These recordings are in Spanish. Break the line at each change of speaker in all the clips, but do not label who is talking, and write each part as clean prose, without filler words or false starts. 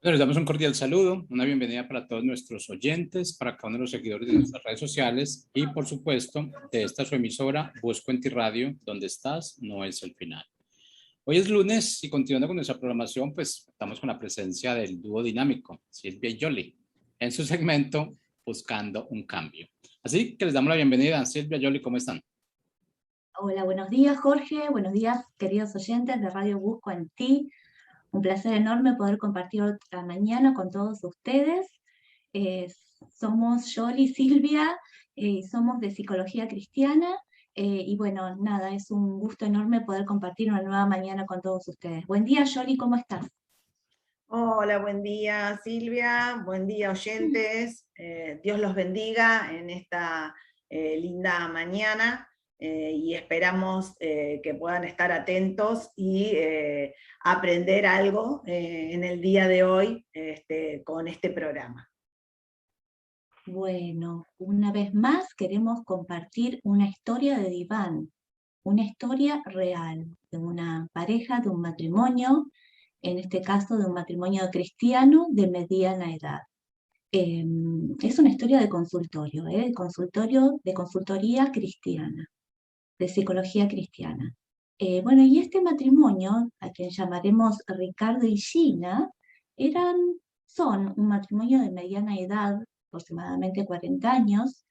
Bueno, les damos un cordial saludo, una bienvenida para todos nuestros oyentes, para cada uno de los seguidores de nuestras redes sociales y, por supuesto, de esta su emisora, Busco en Ti Radio, donde estás, no es el final. Hoy es lunes y continuando con nuestra programación, pues estamos con la presencia del dúo dinámico, Silvia y Yoli, en su segmento Buscando un Cambio. Así que les damos la bienvenida. Silvia, Yoli, ¿cómo están?
Hola, buenos días Jorge, buenos días queridos oyentes de Radio Busco en Ti. Un placer enorme poder compartir otra mañana con todos ustedes. Eh, Somos Yoli y Silvia, somos de Psicología Cristiana, y bueno, nada, es un gusto enorme poder compartir una nueva mañana con todos ustedes. Buen día Yoli, ¿cómo estás?
Hola, buen día Silvia, buen día oyentes, Dios los bendiga en esta linda mañana y esperamos que puedan estar atentos y aprender algo en el día de hoy con este programa.
Bueno, una vez más queremos compartir una historia de diván, una historia real de una pareja, de un matrimonio, en este caso de un matrimonio cristiano de mediana edad. Es una historia de consultorio, de consultoría cristiana, de psicología cristiana. Bueno, y este matrimonio, a quien llamaremos Ricardo y Gina, son un matrimonio de mediana edad, aproximadamente 40 años,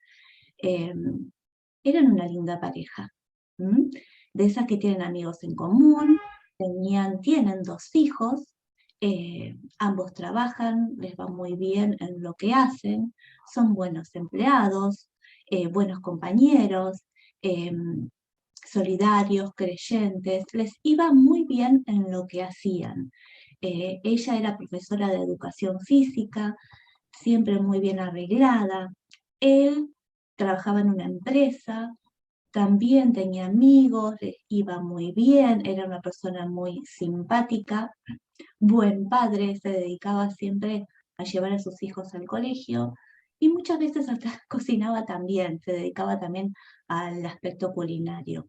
eran una linda pareja, de esas que tienen amigos en común, tienen 2 hijos, ambos trabajan, les va muy bien en lo que hacen, son buenos empleados, buenos compañeros, solidarios, creyentes, les iba muy bien en lo que hacían. Ella era profesora de educación física, siempre muy bien arreglada. Él trabajaba en una empresa, también tenía amigos, les iba muy bien, era una persona muy simpática, buen padre, se dedicaba siempre a llevar a sus hijos al colegio y muchas veces hasta cocinaba también, se dedicaba también al aspecto culinario.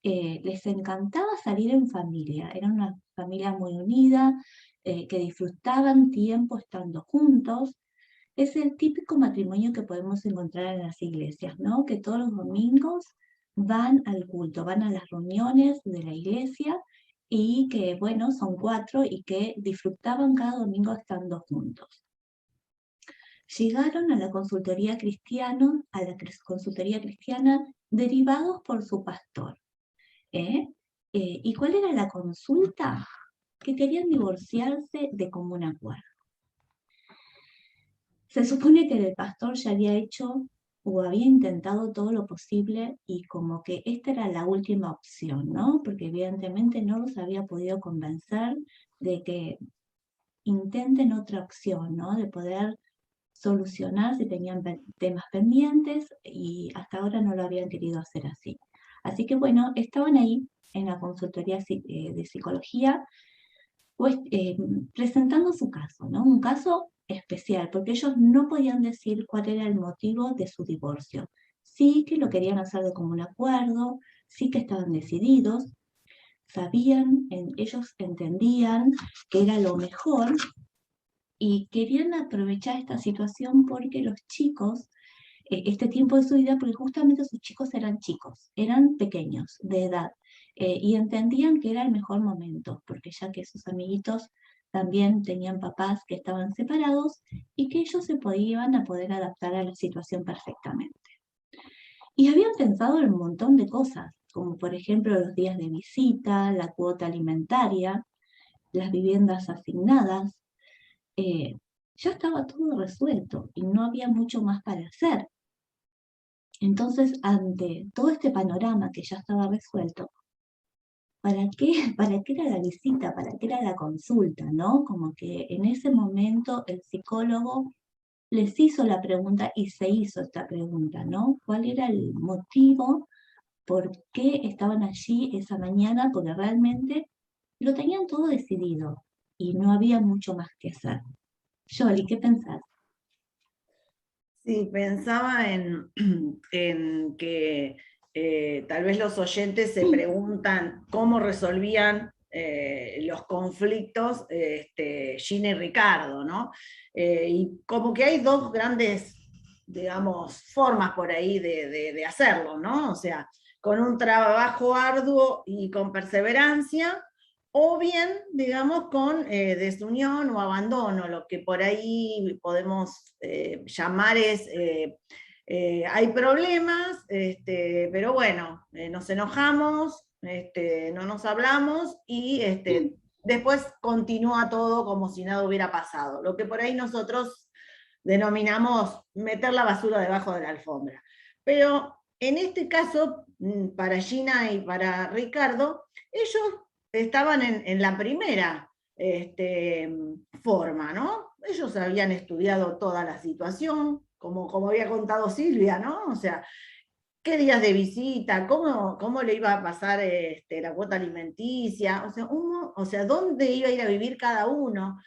Les encantaba salir en familia, era una familia muy unida, que disfrutaban tiempo estando juntos. Es el típico matrimonio que podemos encontrar en las iglesias, ¿no? Que todos los domingos van al culto, van a las reuniones de la iglesia y que, bueno, son 4 y que disfrutaban cada domingo estando juntos. Llegaron a la consultoría cristiana derivados por su pastor. ¿Y cuál era la consulta? Que querían divorciarse de común acuerdo. Se supone que el pastor ya había hecho o había intentado todo lo posible y como que esta era la última opción, ¿no? Porque evidentemente no los había podido convencer de que intenten otra opción, ¿no? De poder solucionar si tenían temas pendientes y hasta ahora no lo habían querido hacer así. Así que bueno, estaban ahí en la consultoría de psicología, pues presentando su caso, ¿no? Un caso especial, porque ellos no podían decir cuál era el motivo de su divorcio. Sí que lo querían hacer de común acuerdo, sí que estaban decididos, ellos entendían que era lo mejor y querían aprovechar esta situación porque los chicos, este tiempo de su vida, porque justamente sus chicos eran pequeños de edad, y entendían que era el mejor momento, porque ya que sus amiguitos también tenían papás que estaban separados y que ellos se podían poder adaptar a la situación perfectamente. Y habían pensado en un montón de cosas, como por ejemplo los días de visita, la cuota alimentaria, las viviendas asignadas. Ya estaba todo resuelto y no había mucho más para hacer. Entonces, ante todo este panorama que ya estaba resuelto, ¿para qué? ¿Para qué era la visita? ¿Para qué era la consulta? ¿No? Como que en ese momento el psicólogo les hizo la pregunta y se hizo esta pregunta, ¿no? ¿Cuál era el motivo por qué estaban allí esa mañana? Porque realmente lo tenían todo decidido y no había mucho más que hacer. Yoli, ¿qué pensás?
Sí, pensaba en que tal vez los oyentes se preguntan cómo resolvían los conflictos Gina y Ricardo, ¿no? Y como que hay dos grandes, digamos, formas por ahí de hacerlo, ¿no? O sea, con un trabajo arduo y con perseverancia, o bien, digamos, con desunión o abandono, lo que por ahí podemos llamar es, hay problemas, pero bueno, nos enojamos, no nos hablamos y después continúa todo como si nada hubiera pasado, lo que por ahí nosotros denominamos meter la basura debajo de la alfombra. Pero en este caso, para Gina y para Ricardo, ellos estaban en la primera forma, ¿no? Ellos habían estudiado toda la situación, como había contado Silvia, ¿no? O sea, qué días de visita, cómo le iba a pasar la cuota alimenticia, o sea, dónde iba a ir a vivir cada uno.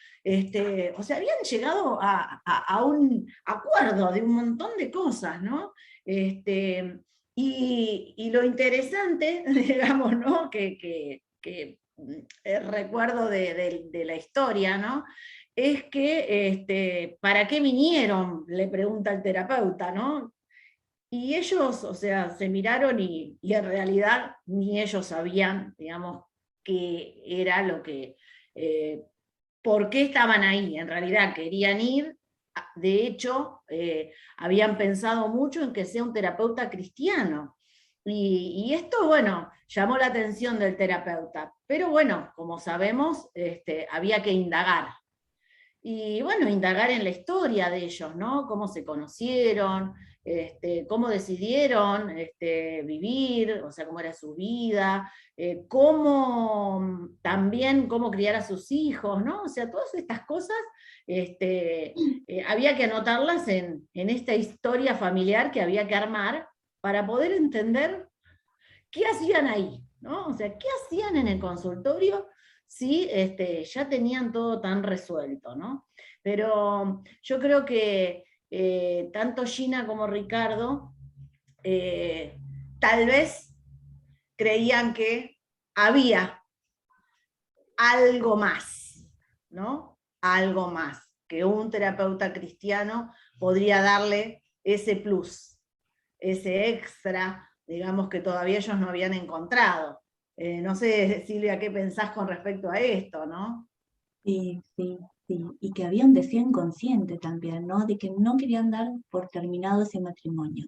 O sea, habían llegado a un acuerdo de un montón de cosas, ¿no? Y lo interesante, digamos, ¿no? Que recuerdo de la historia, ¿no? Es que, ¿para qué vinieron? Le pregunta el terapeuta, ¿no? Y ellos, o sea, se miraron y en realidad ni ellos sabían, digamos, qué era lo que, por qué estaban ahí. En realidad querían ir, de hecho, habían pensado mucho en que sea un terapeuta cristiano. Y esto, bueno, llamó la atención del terapeuta. Pero bueno, como sabemos, había que indagar. Y bueno, indagar en la historia de ellos, ¿no? Cómo se conocieron, cómo decidieron vivir, o sea, cómo era su vida, también cómo criar a sus hijos, ¿no? O sea, todas estas cosas había que anotarlas en esta historia familiar que había que armar para poder entender qué hacían ahí, ¿no? O sea, qué hacían en el consultorio si ya tenían todo tan resuelto, ¿no? Pero yo creo que tanto Gina como Ricardo tal vez creían que había algo más, ¿no? Algo más, que un terapeuta cristiano podría darle ese plus, ese extra, digamos, que todavía ellos no habían encontrado. No sé, Silvia, ¿qué pensás con respecto a esto, no?
Sí, sí, sí. Y que había un deseo inconsciente también, ¿no? De que no querían dar por terminado ese matrimonio.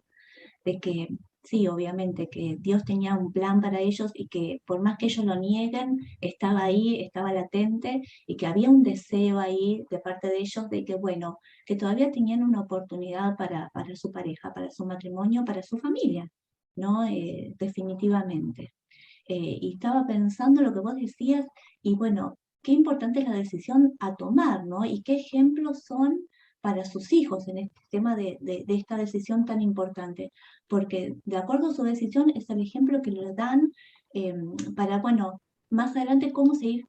De que, sí, obviamente, que Dios tenía un plan para ellos y que por más que ellos lo nieguen, estaba ahí, estaba latente y que había un deseo ahí de parte de ellos de que, bueno, que todavía tenían una oportunidad para su pareja, para su matrimonio, para su familia, ¿no? Definitivamente. Y estaba pensando lo que vos decías, y bueno, qué importante es la decisión a tomar, ¿no? Y qué ejemplos son para sus hijos en este tema de esta decisión tan importante, porque de acuerdo a su decisión es el ejemplo que le dan para, bueno, más adelante cómo seguir,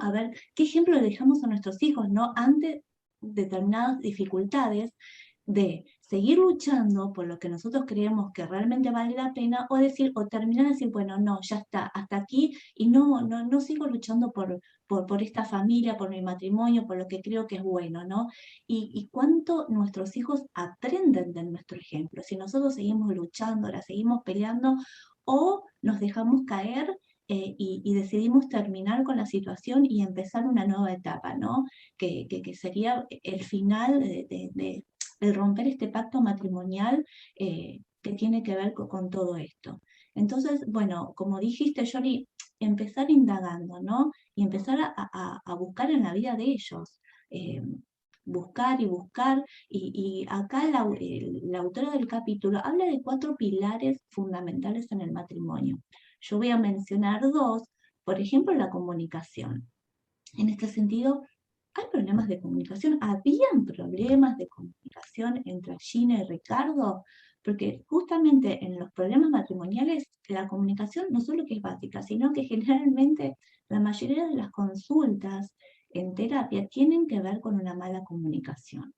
a ver, qué ejemplo le dejamos a nuestros hijos, ¿no? Ante determinadas dificultades, de seguir luchando por lo que nosotros creemos que realmente vale la pena, o decir, o terminar de decir, bueno, no, ya está, hasta aquí, y no sigo luchando por esta familia, por mi matrimonio, por lo que creo que es bueno, ¿no? Y cuánto nuestros hijos aprenden de nuestro ejemplo, si nosotros seguimos luchando, la seguimos peleando, o nos dejamos caer y decidimos terminar con la situación y empezar una nueva etapa, ¿no? Que sería el final de romper este pacto matrimonial que tiene que ver con todo esto. Entonces, bueno, como dijiste, Jory, empezar indagando, ¿no? Y empezar a buscar en la vida de ellos. Buscar y buscar, y acá la autora del capítulo habla de 4 pilares fundamentales en el matrimonio. Yo voy a mencionar 2, por ejemplo, la comunicación. En este sentido, ¿hay problemas de comunicación? ¿Habían problemas de comunicación entre Gina y Ricardo? Porque justamente en los problemas matrimoniales la comunicación no solo que es básica, sino que generalmente la mayoría de las consultas en terapia tienen que ver con una mala comunicación,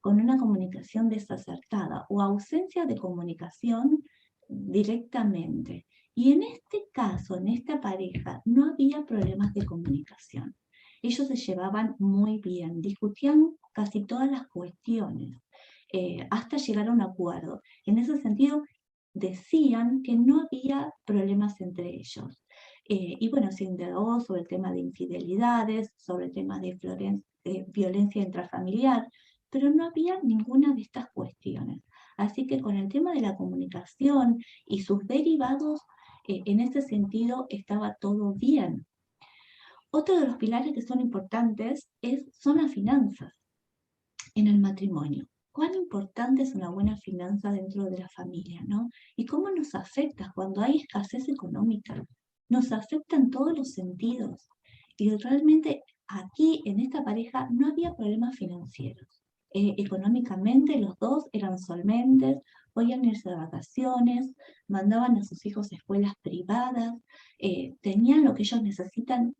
con una comunicación desacertada o ausencia de comunicación directamente. Y en este caso, en esta pareja, no había problemas de comunicación. Ellos se llevaban muy bien, discutían casi todas las cuestiones, hasta llegar a un acuerdo. En ese sentido, decían que no había problemas entre ellos. Y bueno, se indagó sobre el tema de infidelidades, sobre el tema de violencia intrafamiliar, pero no había ninguna de estas cuestiones. Así que con el tema de la comunicación y sus derivados, en ese sentido estaba todo bien. Otro de los pilares que son importantes son las finanzas en el matrimonio. Cuán importante es una buena finanza dentro de la familia, ¿no? Y cómo nos afecta cuando hay escasez económica. Nos afecta en todos los sentidos. Y realmente aquí, en esta pareja, no había problemas financieros. Económicamente los dos eran solventes, podían irse de vacaciones, mandaban a sus hijos a escuelas privadas, tenían lo que ellos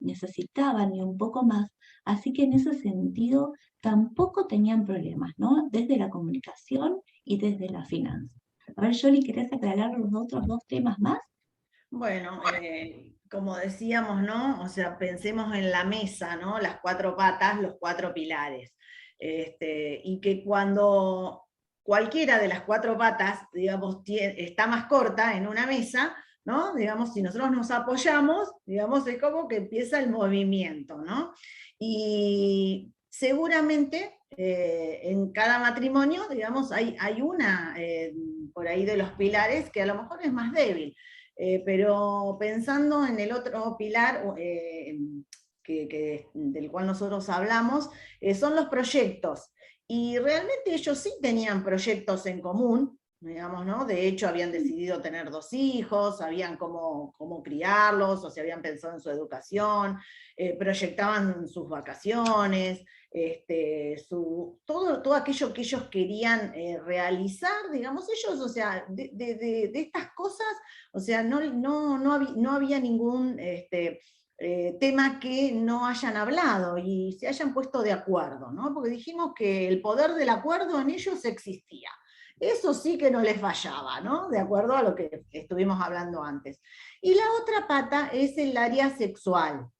necesitaban y un poco más. Así que en ese sentido tampoco tenían problemas, ¿no? Desde la comunicación y desde la finanza. A ver, Yoli, ¿querés aclarar los otros dos temas más?
Bueno, como decíamos, ¿no? O sea, pensemos en la mesa, ¿no? Las cuatro patas, los cuatro pilares. Y que cuando cualquiera de las cuatro patas, digamos, está más corta en una mesa, ¿no? Digamos, si nosotros nos apoyamos, digamos, es como que empieza el movimiento, ¿no? Y seguramente en cada matrimonio, digamos, hay una por ahí de los pilares que a lo mejor es más débil. Pero pensando en el otro pilar del cual nosotros hablamos, son los proyectos. Y realmente ellos sí tenían proyectos en común, digamos, ¿no? De hecho, habían decidido tener 2 hijos, sabían cómo criarlos, o sea, habían pensado en su educación, proyectaban sus vacaciones, todo aquello que ellos querían realizar, digamos, ellos, o sea, de estas cosas, o sea, no había ningún tema que no hayan hablado y se hayan puesto de acuerdo, ¿no? Porque dijimos que el poder del acuerdo en ellos existía. Eso sí que no les fallaba, ¿no? De acuerdo a lo que estuvimos hablando antes. Y la otra pata es el área sexual,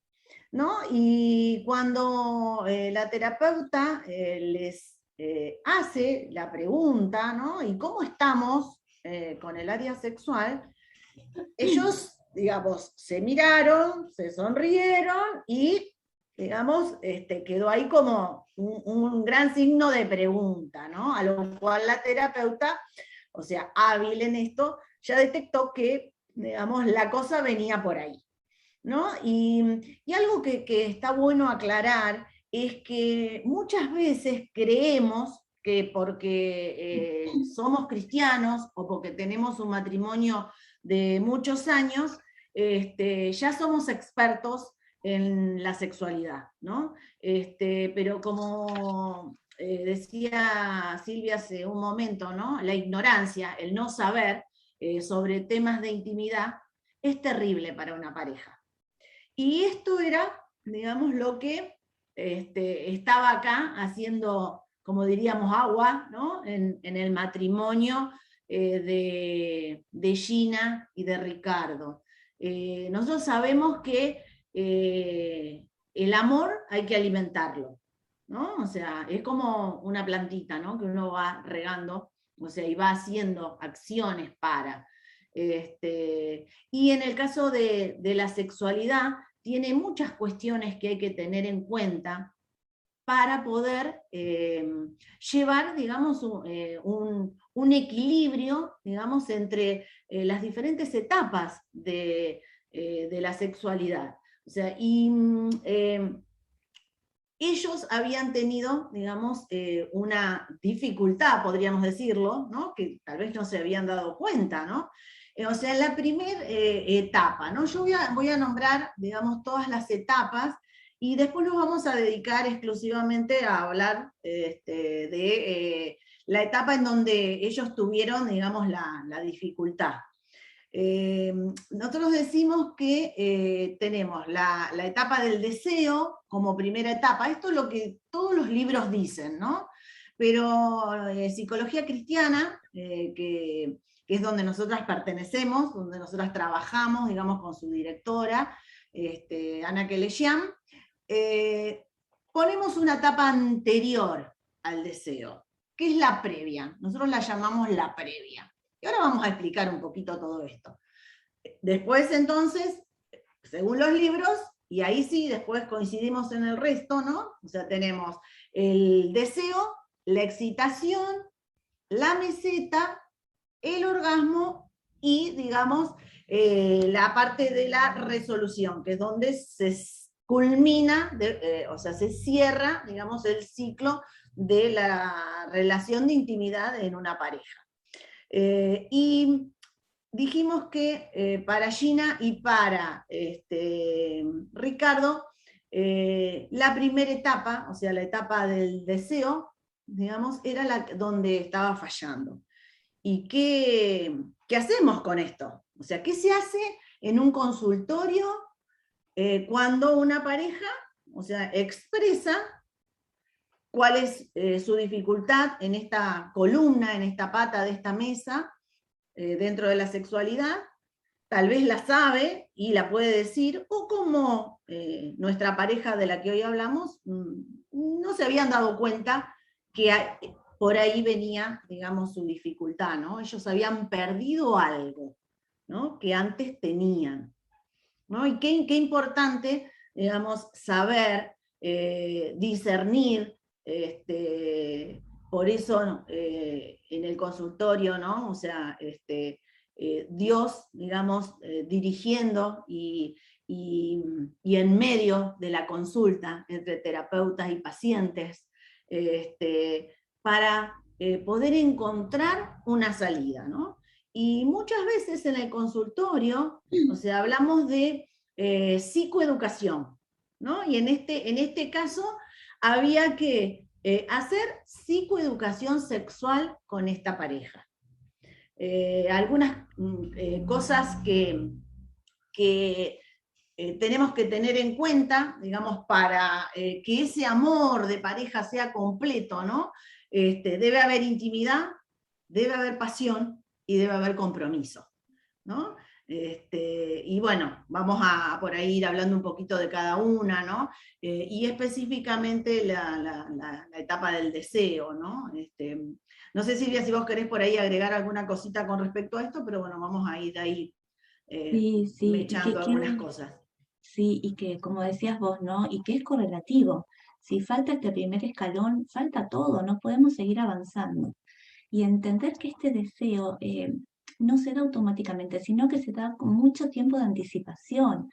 ¿no? Y cuando la terapeuta les hace la pregunta, ¿no? ¿Y cómo estamos con el área sexual? Ellos, digamos, se miraron, se sonrieron y, digamos, quedó ahí como un gran signo de pregunta, ¿no? A lo cual la terapeuta, o sea, hábil en esto, ya detectó que, digamos, la cosa venía por ahí, ¿no? Y algo que está bueno aclarar es que muchas veces creemos que porque somos cristianos o porque tenemos un matrimonio de muchos años, ya somos expertos en la sexualidad, ¿no? Pero como decía Silvia hace un momento, ¿no? La ignorancia, el no saber sobre temas de intimidad es terrible para una pareja. Y esto era, digamos, lo que estaba acá haciendo, como diríamos, agua, ¿no? en el matrimonio de Gina y de Ricardo. Nosotros sabemos que el amor hay que alimentarlo, ¿no? O sea, es como una plantita, ¿no? Que uno va regando, o sea, y va haciendo acciones para. Y en el caso de la sexualidad, tiene muchas cuestiones que hay que tener en cuenta para poder llevar, digamos, un equilibrio, digamos, entre las diferentes etapas de la sexualidad. O sea, y ellos habían tenido, digamos, una dificultad, podríamos decirlo, ¿no? Que tal vez no se habían dado cuenta, ¿no? O sea, en la primera etapa, ¿no? Yo voy a nombrar, digamos, todas las etapas y después nos vamos a dedicar exclusivamente a hablar de la etapa en donde ellos tuvieron, digamos, la dificultad. Nosotros decimos que tenemos la etapa del deseo como primera etapa. Esto es lo que todos los libros dicen, ¿no? Pero psicología cristiana, que que es donde nosotras pertenecemos, donde nosotras trabajamos, digamos, con su directora, Ana Kelesian, ponemos una etapa anterior al deseo, que es la previa. Nosotros la llamamos la previa. Y ahora vamos a explicar un poquito todo esto. Después, entonces, según los libros, y ahí sí, después coincidimos en el resto, ¿no? O sea, tenemos el deseo, la excitación, la meseta, el orgasmo y, digamos, la parte de la resolución, que es donde se culmina, o sea, se cierra, digamos, el ciclo de la relación de intimidad en una pareja. Y dijimos que para Gina y para Ricardo, la primera etapa, o sea, la etapa del deseo, digamos, era donde estaba fallando. ¿Y qué hacemos con esto? O sea, ¿qué se hace en un consultorio cuando una pareja, o sea, expresa cuál es su dificultad en esta columna, en esta pata de esta mesa, dentro de la sexualidad? Tal vez la sabe y la puede decir, o como nuestra pareja de la que hoy hablamos, no se habían dado cuenta que por ahí venía, digamos, su dificultad, ¿no? Ellos habían perdido algo, ¿no? Que antes tenían, ¿no? Y qué importante, digamos, saber, discernir, por eso en el consultorio, ¿no? O sea, Dios, digamos, dirigiendo y en medio de la consulta entre terapeutas y pacientes, para poder encontrar una salida, ¿no? Y muchas veces en el consultorio, o sea, hablamos de psicoeducación, ¿no? Y en este caso había que hacer psicoeducación sexual con esta pareja. Algunas cosas que tenemos que tener en cuenta, digamos, para que ese amor de pareja sea completo, ¿no? Debe haber intimidad, debe haber pasión y debe haber compromiso, ¿no? Y bueno, vamos a por ahí ir hablando un poquito de cada una, ¿no? Y específicamente la etapa del deseo, ¿no? No sé, Silvia, si vos querés por ahí agregar alguna cosita con respecto a esto, pero bueno, vamos a ir ahí mechando algunas cosas.
Sí, y que como decías vos, ¿no? Y que es correlativo. Si falta este primer escalón, falta todo, no podemos seguir avanzando. Y entender que este deseo no se da automáticamente, sino que se da con mucho tiempo de anticipación.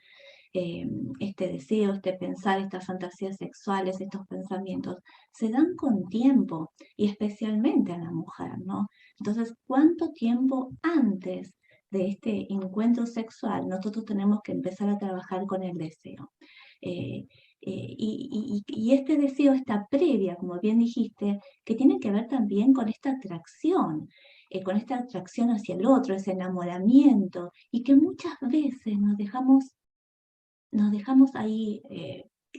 Este deseo, este pensar, estas fantasías sexuales, estos pensamientos, se dan con tiempo, y especialmente a la mujer, ¿no? Entonces, ¿cuánto tiempo antes de este encuentro sexual nosotros tenemos que empezar a trabajar con el deseo? Y este deseo, esta previa, como bien dijiste, que tiene que ver también con esta atracción hacia el otro, ese enamoramiento, y que muchas veces nos dejamos ahí,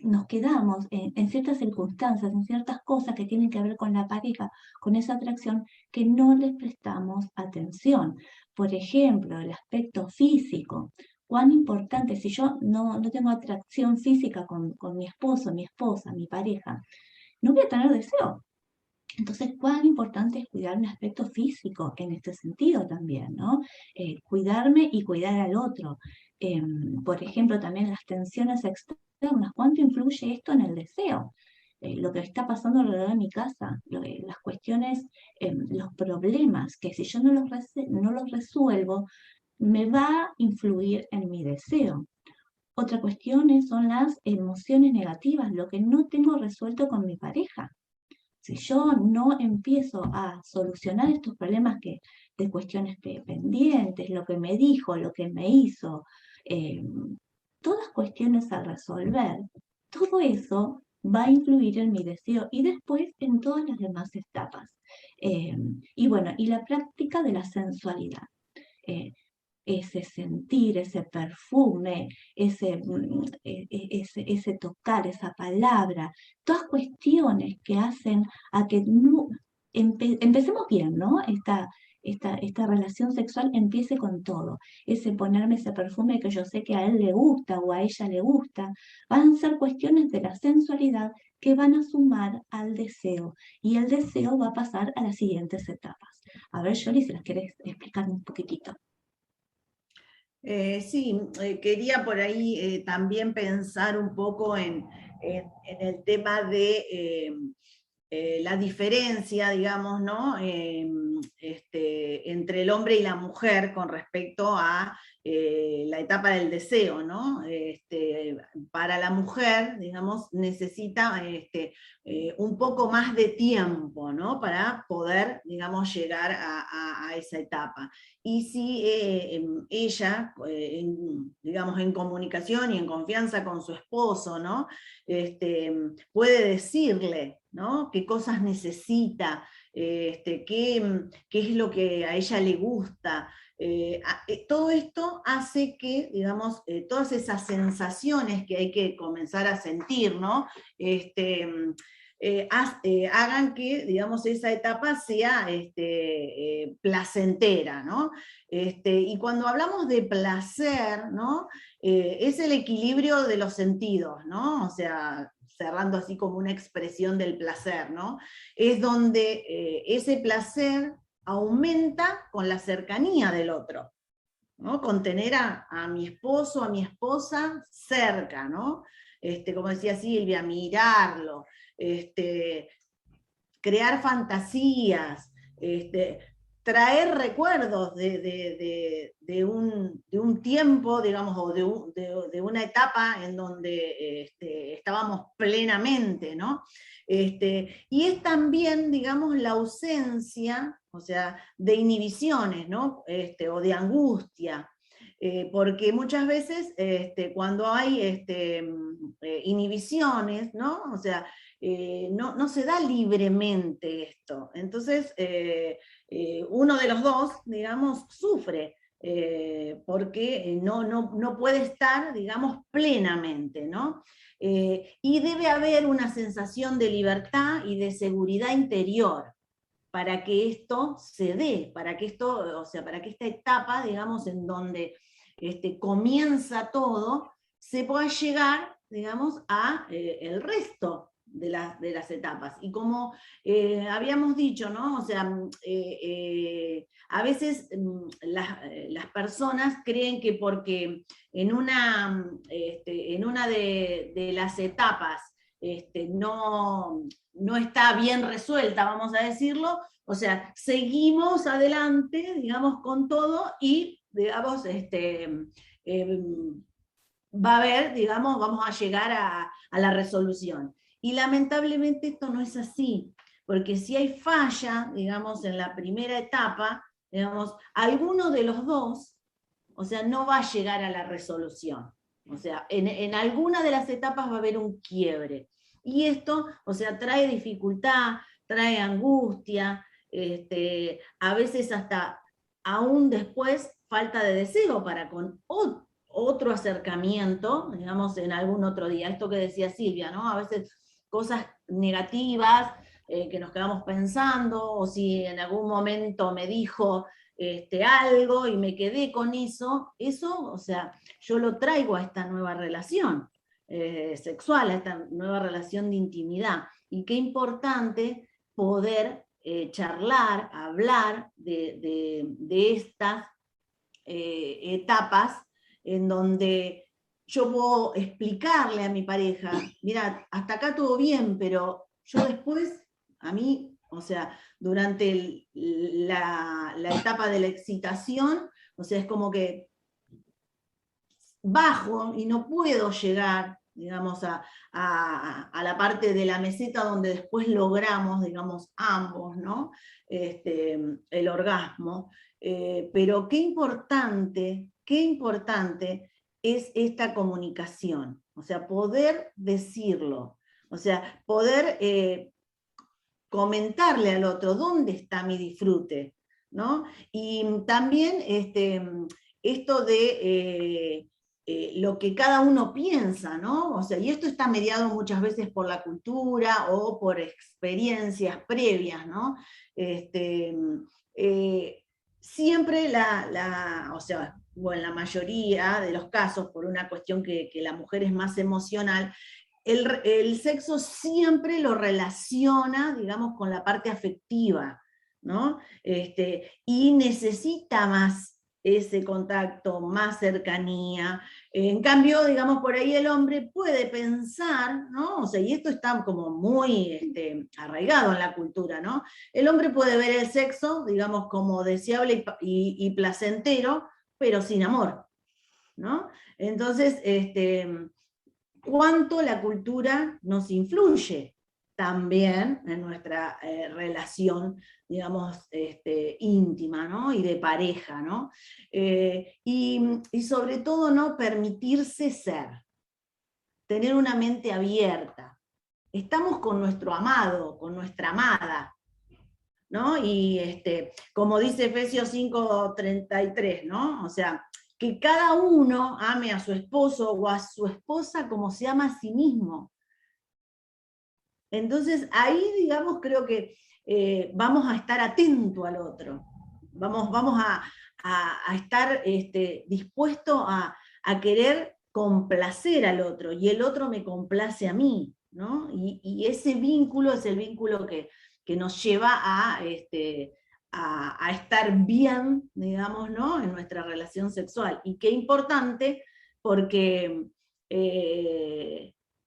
nos quedamos en ciertas circunstancias, en ciertas cosas que tienen que ver con la pareja, con esa atracción, que no les prestamos atención. Por ejemplo, el aspecto físico. Cuán importante, si yo no tengo atracción física con mi esposo, mi esposa, mi pareja, no voy a tener deseo. Entonces, cuán importante es cuidar mi aspecto físico en este sentido también, ¿no? Cuidarme y cuidar al otro. Por ejemplo, también las tensiones externas, ¿cuánto influye esto en el deseo? Lo que está pasando alrededor de mi casa, las cuestiones, los problemas, que si yo no los resuelvo, me va a influir en mi deseo. Otra cuestión son las emociones negativas, lo que no tengo resuelto con mi pareja. Si yo no empiezo a solucionar estos problemas de cuestiones pendientes, lo que me dijo, lo que me hizo, todas cuestiones a resolver, todo eso va a influir en mi deseo y después en todas las demás etapas. Y bueno, y la práctica de la sensualidad. Ese sentir, ese perfume, ese tocar, esa palabra, todas cuestiones que hacen a que empecemos bien, ¿no? esta relación sexual empiece con todo. Ese ponerme ese perfume que yo sé que a él le gusta o a ella le gusta, van a ser cuestiones de la sensualidad que van a sumar al deseo. Y el deseo va a pasar a las siguientes etapas. A ver, Yoli, si las querés explicar un poquitito.
Sí, quería por ahí también pensar un poco en el tema de la diferencia, digamos, ¿no? Entre el hombre y la mujer con respecto a la etapa del deseo, ¿no? Para la mujer, digamos, necesita un poco más de tiempo, ¿no? Para poder, digamos, llegar a esa etapa. Y si ella, digamos, en comunicación y en confianza con su esposo, ¿no? Puede decirle, ¿no? Qué cosas necesita, qué es lo que a ella le gusta. Todo esto hace que, digamos, todas esas sensaciones que hay que comenzar a sentir, ¿no? Hagan que, digamos, esa etapa sea placentera, ¿no? Y cuando hablamos de placer, ¿no? Es el equilibrio de los sentidos, ¿no? O sea, cerrando así como una expresión del placer, ¿no? Es donde ese placer aumenta con la cercanía del otro, ¿no? Con tener a mi esposo, a mi esposa cerca, ¿no? Como decía Silvia, mirarlo, crear fantasías, traer recuerdos de un tiempo, digamos, o de una etapa en donde estábamos plenamente, ¿no? Y es también, digamos, la ausencia, o sea, de inhibiciones, ¿no? O de angustia. Porque muchas veces cuando hay inhibiciones, ¿no? O sea, no se da libremente esto. Entonces, uno de los dos, digamos, sufre, porque no puede estar, digamos, plenamente, ¿no? Y debe haber una sensación de libertad y de seguridad interior para que esto se dé, para que esto, o sea, para que esta etapa, digamos, en donde comienza todo, se pueda llegar, digamos, a el resto de las etapas. Y como habíamos dicho, ¿no? O sea, a veces las personas creen que porque en una de las etapas no está bien resuelta, vamos a decirlo, o sea, seguimos adelante, digamos, con todo y, digamos, va a haber, digamos, vamos a llegar a la resolución. Y lamentablemente esto no es así, porque si hay falla, digamos, en la primera etapa, digamos, alguno de los dos, o sea, no va a llegar a la resolución. O sea, en alguna de las etapas va a haber un quiebre. Y esto, o sea, trae dificultad, trae angustia, a veces hasta aún después falta de deseo para con otro acercamiento, digamos, en algún otro día. Esto que decía Silvia, ¿no? A veces cosas negativas que nos quedamos pensando, o si en algún momento me dijo algo y me quedé con eso, o sea, yo lo traigo a esta nueva relación sexual, a esta nueva relación de intimidad. Y qué importante poder charlar, hablar de estas etapas en donde yo puedo explicarle a mi pareja, mira, hasta acá todo bien, pero yo después, a mí, o sea, durante la etapa de la excitación, o sea, es como que bajo y no puedo llegar, digamos, a la parte de la meseta donde después logramos, digamos, ambos, ¿no? El orgasmo. Pero qué importante es esta comunicación, o sea, poder decirlo, o sea, poder comentarle al otro dónde está mi disfrute, ¿no? Y también esto de lo que cada uno piensa, ¿no? O sea, y esto está mediado muchas veces por la cultura o por experiencias previas, ¿no? siempre o sea, o en la mayoría de los casos, por una cuestión que la mujer es más emocional, el sexo siempre lo relaciona, digamos, con la parte afectiva, ¿no? Y necesita más ese contacto, más cercanía. En cambio, digamos, por ahí el hombre puede pensar, ¿no? O sea, y esto está como muy arraigado en la cultura, ¿no? El hombre puede ver el sexo, digamos, como deseable y placentero, pero sin amor, ¿no? Entonces, cuánto la cultura nos influye también en nuestra relación, digamos, íntima, ¿no? Y de pareja, ¿no? Y sobre todo, ¿no? Permitirse ser, tener una mente abierta. Estamos con nuestro amado, con nuestra amada, ¿no? Y como dice Efesios 5:33, ¿no? O sea, que cada uno ame a su esposo o a su esposa como se ama a sí mismo. Entonces ahí, digamos, creo que vamos a estar atentos al otro, vamos a estar dispuesto a querer complacer al otro, y el otro me complace a mí, ¿no? Y ese vínculo es el vínculo que nos lleva a estar bien, digamos, ¿no? En nuestra relación sexual. Y qué importante, porque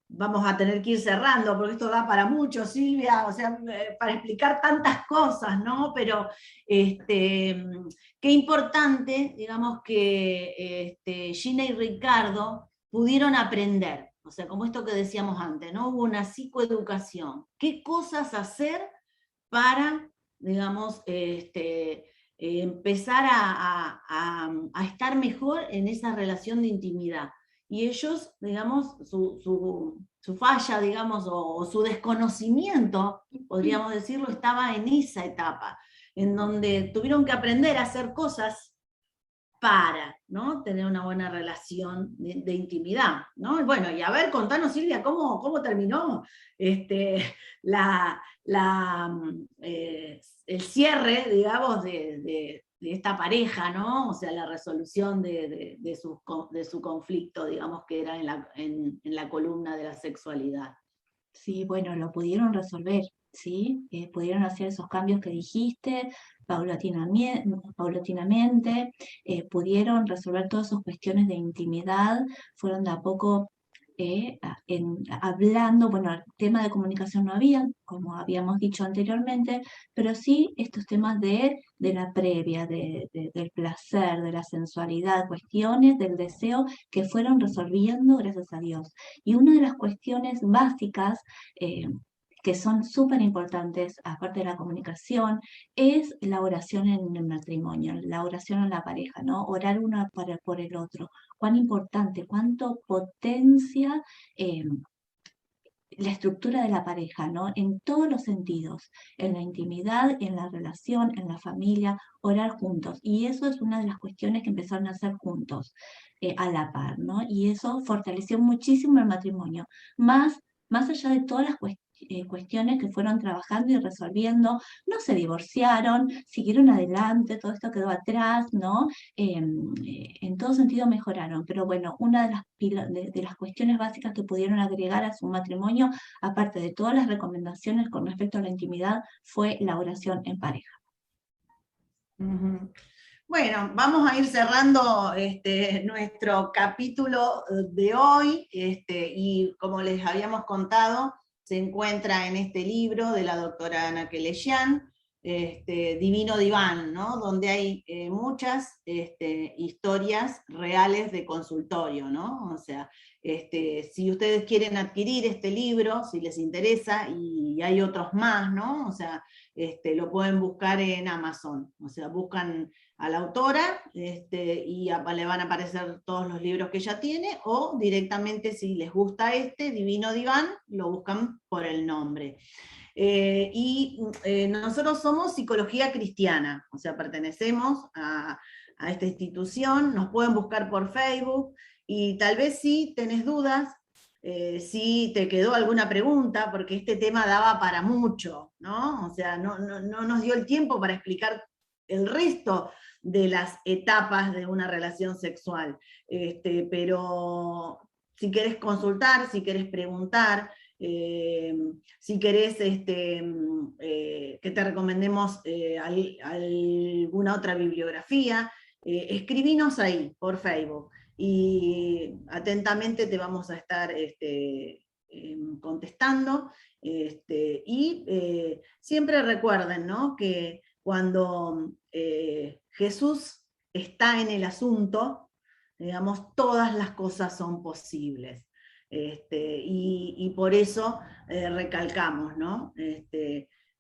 vamos a tener que ir cerrando, porque esto da para mucho, Silvia, o sea, para explicar tantas cosas, ¿no? Pero qué importante, digamos, que Gina y Ricardo pudieron aprender, o sea, como esto que decíamos antes, ¿no? Hubo una psicoeducación. ¿Qué cosas hacer para, digamos, empezar a estar mejor en esa relación de intimidad? Y ellos, digamos, su falla, digamos, o su desconocimiento, podríamos decirlo, estaba en esa etapa, en donde tuvieron que aprender a hacer cosas para, ¿no? Tener una buena relación de intimidad, ¿no? Bueno, y a ver, contanos, Silvia, ¿cómo terminó el cierre, digamos, de esta pareja, ¿no? O sea, la resolución de su conflicto, digamos, que era en la columna de la sexualidad.
Sí, bueno, lo pudieron resolver, ¿sí? Pudieron hacer esos cambios que dijiste paulatinamente, pudieron resolver todas sus cuestiones de intimidad, fueron de a poco hablando. Bueno, el tema de comunicación no había, como habíamos dicho anteriormente, pero sí estos temas de la previa, del placer, de la sensualidad, cuestiones del deseo que fueron resolviendo gracias a Dios. Y una de las cuestiones básicas que son súper importantes, aparte de la comunicación, es la oración en el matrimonio, la oración en la pareja, ¿no? Orar uno por el otro. Cuán importante, cuánto potencia la estructura de la pareja, ¿no? En todos los sentidos, en la intimidad, en la relación, en la familia, orar juntos. Y eso es una de las cuestiones que empezaron a hacer juntos, a la par, ¿no? Y eso fortaleció muchísimo el matrimonio. Más allá de todas las cuestiones que fueron trabajando y resolviendo, no se divorciaron, siguieron adelante, todo esto quedó atrás, ¿no? En todo sentido mejoraron, pero bueno, una de las cuestiones básicas que pudieron agregar a su matrimonio, aparte de todas las recomendaciones con respecto a la intimidad, fue la oración en pareja.
Uh-huh. Bueno, vamos a ir cerrando nuestro capítulo de hoy, y como les habíamos contado, se encuentra en este libro de la doctora Ana Kelesian, Divino Diván, ¿no? Donde hay muchas historias reales de consultorio, ¿no? O sea, si ustedes quieren adquirir este libro, si les interesa, y hay otros más, ¿no? O sea, lo pueden buscar en Amazon, o sea, buscan a la autora y le van a aparecer todos los libros que ella tiene, o directamente, si les gusta Divino Diván, lo buscan por el nombre. Nosotros somos Psicología Cristiana, o sea, pertenecemos a esta institución, nos pueden buscar por Facebook, y tal vez si tenés dudas, si te quedó alguna pregunta, porque este tema daba para mucho, ¿no? O sea, no nos dio el tiempo para explicar el resto de las etapas de una relación sexual. Pero si querés consultar, si querés preguntar, si querés que te recomendemos alguna otra bibliografía, escribinos ahí por Facebook y atentamente te vamos a estar contestando. Y siempre recuerden, ¿no?, que cuando Jesús está en el asunto, digamos, todas las cosas son posibles. Y por eso recalcamos, ¿no?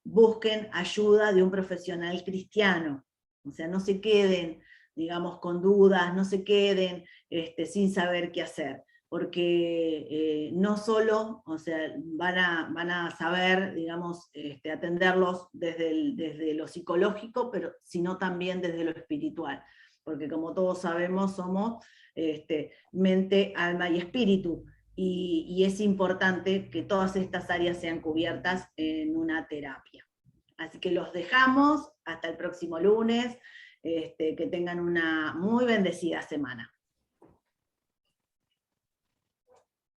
Busquen ayuda de un profesional cristiano, o sea, no se queden, digamos, con dudas, no se queden sin saber qué hacer, porque no solo, o sea, van a saber, digamos, atenderlos desde lo psicológico, pero sino también desde lo espiritual, porque como todos sabemos somos mente, alma y espíritu, y es importante que todas estas áreas sean cubiertas en una terapia. Así que los dejamos hasta el próximo lunes, que tengan una muy bendecida semana.